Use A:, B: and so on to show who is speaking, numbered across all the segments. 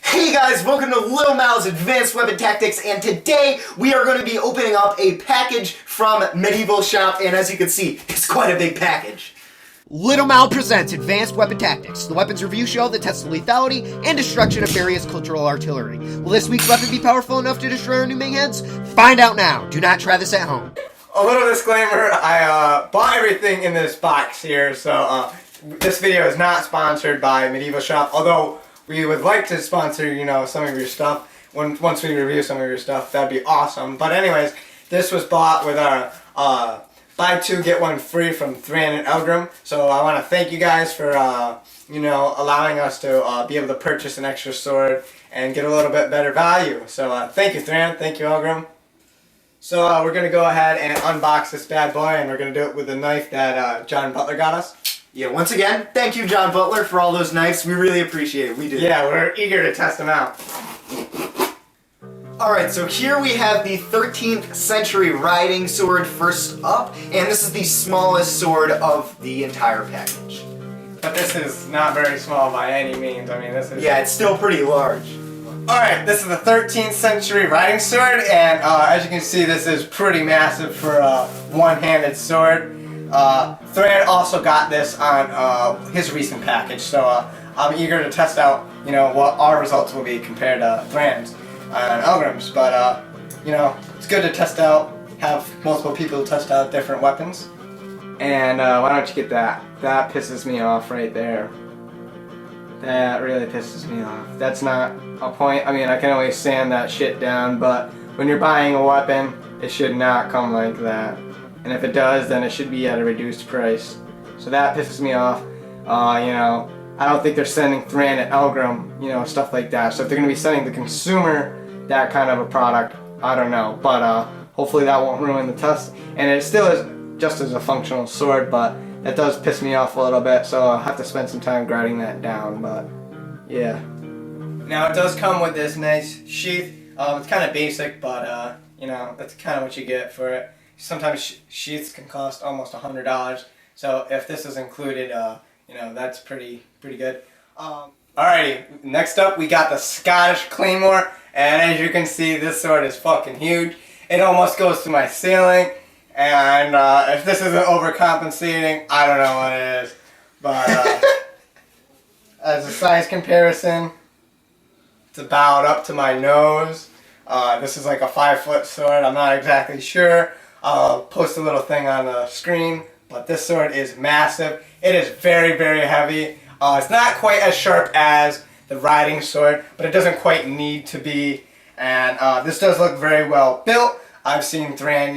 A: Hey guys, welcome to Little Mal's Advanced Weapon Tactics, and today we are going to be opening up a package from Medieval Shop, and as you can see, it's quite a big package. Little Mal presents Advanced Weapon Tactics, the weapons review show that tests the lethality and destruction of various cultural artillery. Will this week's weapon be powerful enough to destroy our new main heads? Find out now. Do not try this at home.
B: A little disclaimer, I bought everything in this box here, so this video is not sponsored by Medieval Shop, although we would like to sponsor, some of your stuff. Once we review some of your stuff, that'd be awesome. But anyways, this was bought with our buy two, get one free from Thran and Elgrim. So I want to thank you guys for, allowing us to be able to purchase an extra sword and get a little bit better value. So thank you, Thran. Thank you, Elgrim. So we're going to go ahead and unbox this bad boy, and we're going to do it with the knife that John Butler got us.
A: Yeah, once again, thank you, John Butler, for all those knives. We really appreciate it. We do.
B: Yeah, we're eager to test them out.
A: Alright, so here we have the 13th century riding sword first up, and this is the smallest sword of the entire package.
B: But this is not very small by any means. I mean, this is...
A: Yeah, it's still pretty large.
B: Alright, this is the 13th century riding sword, and as you can see, this is pretty massive for a one-handed sword. Thran also got this on his recent package, so I'm eager to test out, what our results will be compared to Thran's and Elgrim's. But, it's good to test out, have multiple people test out different weapons. And why don't you get that? That pisses me off right there. That really pisses me off. That's not a point. I mean, I can always sand that shit down, but when you're buying a weapon, it should not come like that. And if it does, then it should be at a reduced price. So that pisses me off. I don't think they're sending Thran and Elgrim, stuff like that. So if they're going to be sending the consumer that kind of a product, I don't know. But hopefully that won't ruin the test. And it still is just as a functional sword, but that does piss me off a little bit. So I'll have to spend some time grinding that down. But yeah. Now it does come with this nice sheath. It's kind of basic, but that's kind of what you get for it. Sometimes sheaths can cost almost $100, so if this is included, that's pretty good. Alrighty, next up we got the Scottish Claymore, and as you can see, this sword is fucking huge. It almost goes to my ceiling, and if this isn't overcompensating, I don't know what it is. But as a size comparison, it's about up to my nose. This is like a 5-foot sword. I'm not exactly sure. I'll post a little thing on the screen, but this sword is massive. It is very, very heavy. It's not quite as sharp as the riding sword, but it doesn't quite need to be. And this does look very well built. I've seen Thran,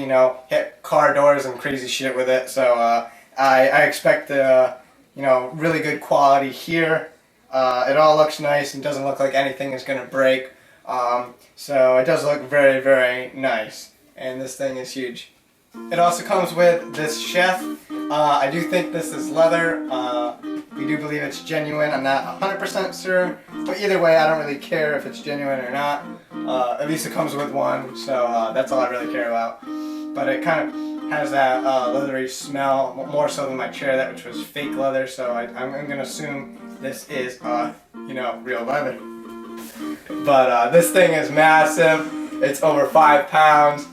B: hit car doors and crazy shit with it, so I expect really good quality here. It all looks nice and doesn't look like anything is going to break. So it does look very, very nice. And this thing is huge. It also comes with this sheath. I do think this is leather. We do believe it's genuine. I'm not 100% sure. But either way, I don't really care if it's genuine or not. At least it comes with one, so that's all I really care about. But it kind of has that leathery smell, more so than my chair, which was fake leather. So I'm going to assume this is, real leather. But this thing is massive. It's over 5 pounds.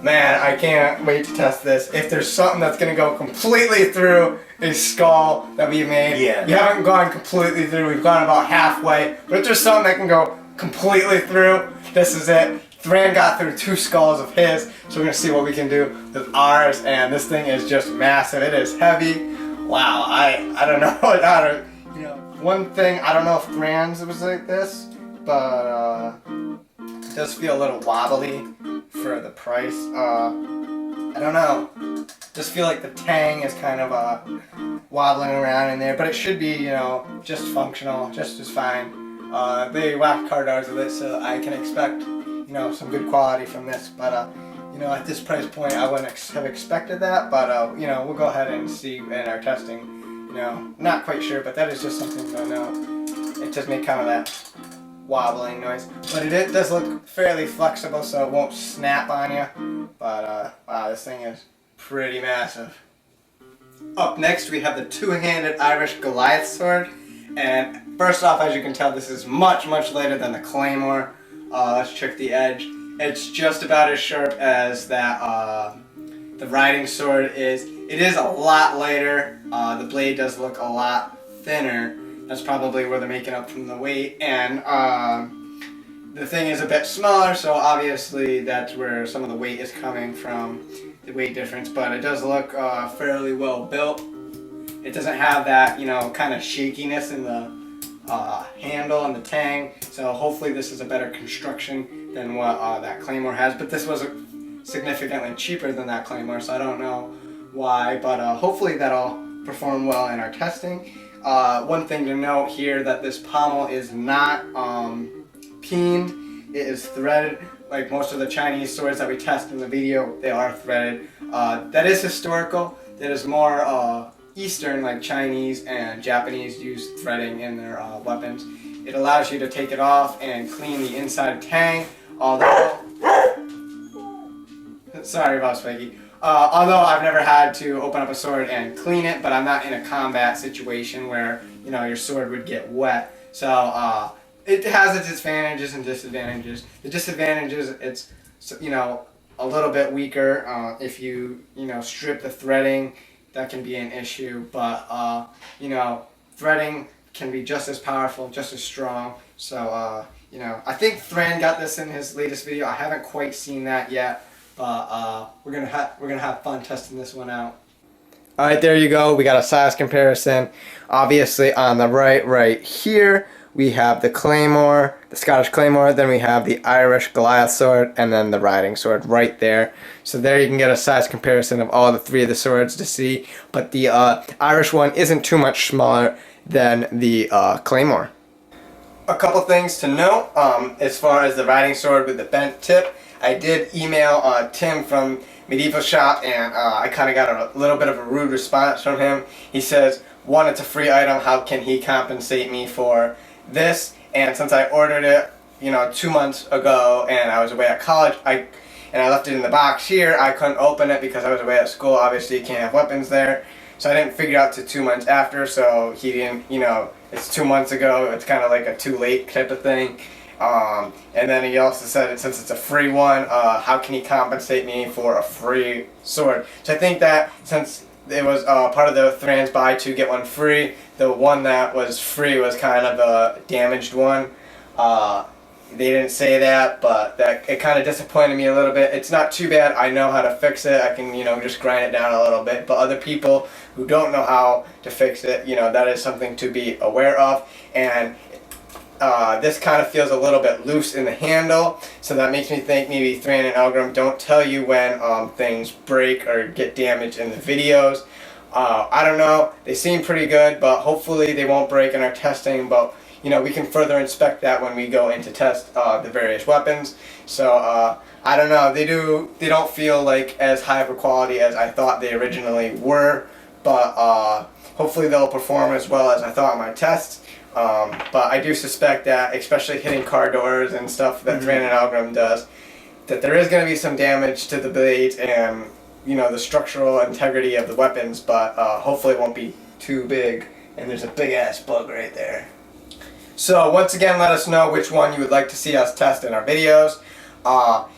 B: Man, I can't wait to test this. If there's something that's going to go completely through a skull that we made,
A: yeah.
B: We haven't gone completely through, we've gone about halfway. But if there's something that can go completely through, this is it. Thran got through 2 skulls of his, so we're going to see what we can do with ours. And this thing is just massive. It is heavy. Wow, I don't know. One thing, I don't know if Thran's was like this, but it does feel a little wobbly for the price. I don't know. Just feel like the tang is kind of wobbling around in there, but it should be, just functional, just as fine. They whacked car doors with it, so I can expect, some good quality from this. But at this price point, I wouldn't have expected that. But we'll go ahead and see in our testing. Not quite sure, but that is just something to know. It does make kind of that wobbling noise, but it does look fairly flexible, so it won't snap on you. But wow, this thing is pretty massive. Up next we have the two-handed Irish Goliath sword, and First off, as you can tell, this is much lighter than the Claymore. Let's check the edge. It's just about as sharp as that the riding sword is. It is a lot lighter. The blade does look a lot thinner. That's probably where they're making up from the weight. And the thing is a bit smaller, so obviously that's where some of the weight is coming from, the weight difference. But it does look fairly well built. It doesn't have that, you know, kind of shakiness in the handle and the tang. So hopefully this is a better construction than what that Claymore has. But this was significantly cheaper than that Claymore, so I don't know why. But hopefully that'll perform well in our testing. One thing to note here, that this pommel is not peened. It is threaded. Like most of the Chinese swords that we test in the video, they are threaded. That is historical. That is more Eastern, like Chinese and Japanese use threading in their weapons. It allows you to take it off and clean the inside tang, although... Sorry about Spiky. Although I've never had to open up a sword and clean it, but I'm not in a combat situation where, you know, your sword would get wet. So it has its advantages and disadvantages. The disadvantages, it's, you know, a little bit weaker. If you know, strip the threading, that can be an issue. But you know, threading can be just as powerful, just as strong. So you know, I think Thran got this in his latest video. I haven't quite seen that yet. But we're gonna have fun testing this one out. All right, there you go. We got a size comparison. Obviously, on the right here, we have the Claymore, the Scottish Claymore. Then we have the Irish Goliath sword, and then the riding sword right there. So there you can get a size comparison of all the three of the swords to see. But the Irish one isn't too much smaller than the Claymore. A couple things to note as far as the riding sword with the bent tip. I did email Tim from Medieval Shop, and I kind of got a little bit of a rude response from him. He says, one, it's a free item, how can he compensate me for this? And since I ordered it, you know, 2 months ago, and I was away at college, and I left it in the box here, I couldn't open it because I was away at school. Obviously, you can't have weapons there. So I didn't figure out till 2 months after, so he didn't, you know, it's 2 months ago, it's kind of like a too late type of thing. And then he also said, since it's a free one, how can he compensate me for a free sword? So I think that since it was part of the Thran's buy two get one free, the one that was free was kind of a damaged one. They didn't say that, but it kind of disappointed me a little bit. It's not too bad. I know how to fix it. I can, you know, just grind it down a little bit. But other people who don't know how to fix it, you know, that is something to be aware of. And this kind of feels a little bit loose in the handle, so that makes me think maybe Thran and Elgrim don't tell you when things break or get damaged in the videos. I don't know, they seem pretty good, but hopefully they won't break in our testing. But you know, we can further inspect that when we go in to test the various weapons. So I don't know, they don't feel like as high of a quality as I thought they originally were, but hopefully they'll perform as well as I thought in my tests. But I do suspect that, especially hitting car doors and stuff that Thran and Elgrim does, that there is going to be some damage to the blades and, you know, the structural integrity of the weapons, but hopefully it won't be too big. And there's a big ass bug right there. So once again, let us know which one you would like to see us test in our videos.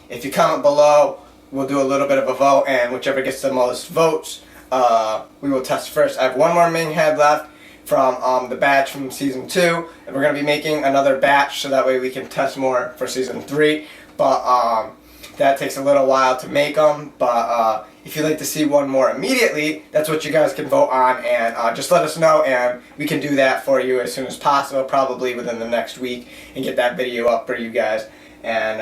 B: If you comment below, we'll do a little bit of a vote, and whichever gets the most votes, we will test first. I have one more Ming head left from the batch from Season 2, and we're going to be making another batch so that way we can test more for Season 3, but that takes a little while to make them. But if you'd like to see one more immediately, that's what you guys can vote on, and just let us know, and we can do that for you as soon as possible, probably within the next week, and get that video up for you guys. And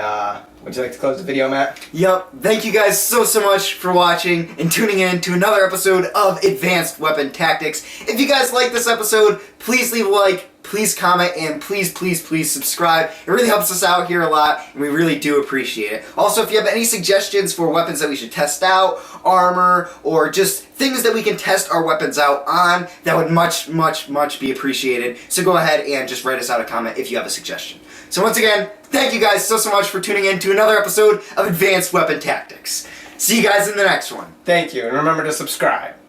B: would you like to close the video, Matt?
A: Yep. Thank you guys so much for watching and tuning in to another episode of Advanced Weapon Tactics. If you guys like this episode, please leave a like, please comment, and please subscribe. It really helps us out here a lot, and we really do appreciate it. Also, if you have any suggestions for weapons that we should test out, armor, or just things that we can test our weapons out on, that would much be appreciated. So go ahead and just write us out a comment if you have a suggestion. So once again, thank you guys so much for tuning in to another episode of Advanced Weapon Tactics. See you guys in the next one.
B: Thank you, and remember to subscribe.